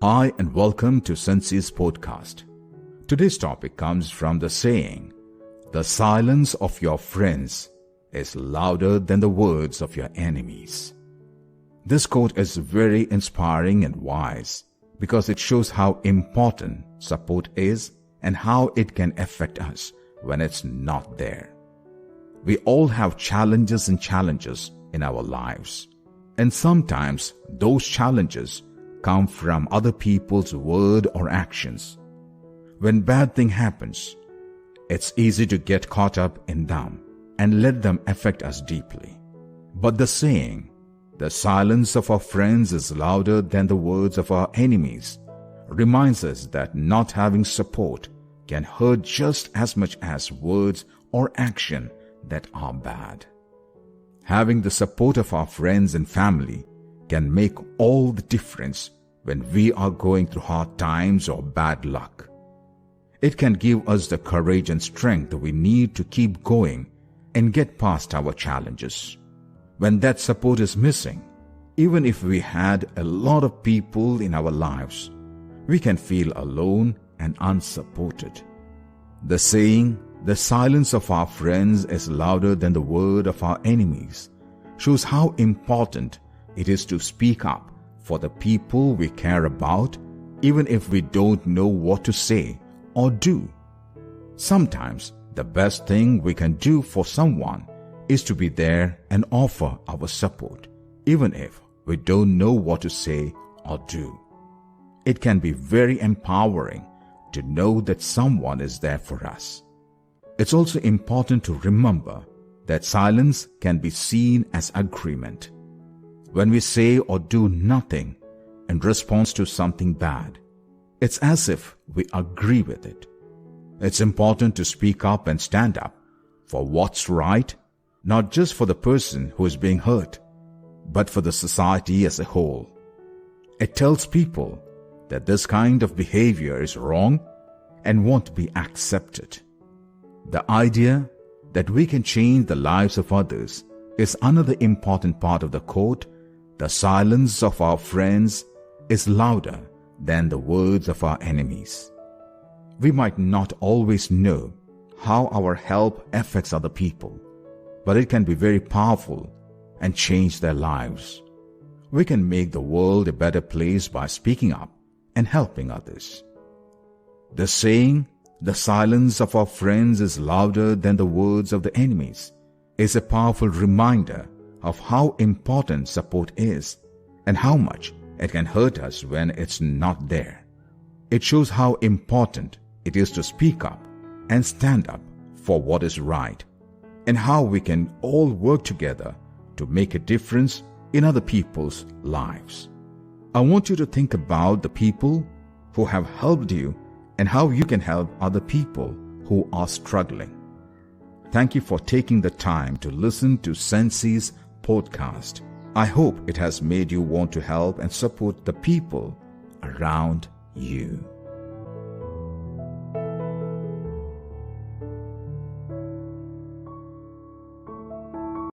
Hi and welcome to Sensei's podcast. Today's topic comes from the saying, "The silence of your friends is louder than the words of your enemies." This quote is very inspiring and wise because it shows how important support is and how it can affect us when it's not there. We all have challenges in our lives, and sometimes those challenges come from other people's word or actions. When bad thing happens, it's easy to get caught up in them and let them affect us deeply. But the saying, "The silence of our friends is louder than the words of our enemies," reminds us that not having support can hurt just as much as words or action that are bad. Having the support of our friends and family can make all the difference when we are going through hard times or bad luck. It can give us the courage and strength we need to keep going and get past our challenges. When that support is missing, even if we had a lot of people in our lives, we can feel alone and unsupported. The saying, "The silence of our friends is louder than the word of our enemies," shows how important it is to speak up for the people we care about, even if we don't know what to say or do. Sometimes the best thing we can do for someone is to be there and offer our support, even if we don't know what to say or do. It can be very empowering to know that someone is there for us. It's also important to remember that silence can be seen as agreement. When we say or do nothing in response to something bad, it's as if we agree with it. It's important to speak up and stand up for what's right, not just for the person who is being hurt, but for the society as a whole. It tells people that this kind of behavior is wrong and won't be accepted. The idea that we can change the lives of others is another important part of the quote, "The silence of our friends is louder than the words of our enemies." We might not always know how our help affects other people, but it can be very powerful and change their lives. We can make the world a better place by speaking up and helping others. The saying, "The silence of our friends is louder than the words of the enemies," is a powerful reminder of how important support is and how much it can hurt us when it's not there. It shows how important it is to speak up and stand up for what is right, and how we can all work together to make a difference in other people's lives. I want you to think about the people who have helped you and how you can help other people who are struggling. Thank you for taking the time to listen to Sensei's podcast. I hope it has made you want to help and support the people around you.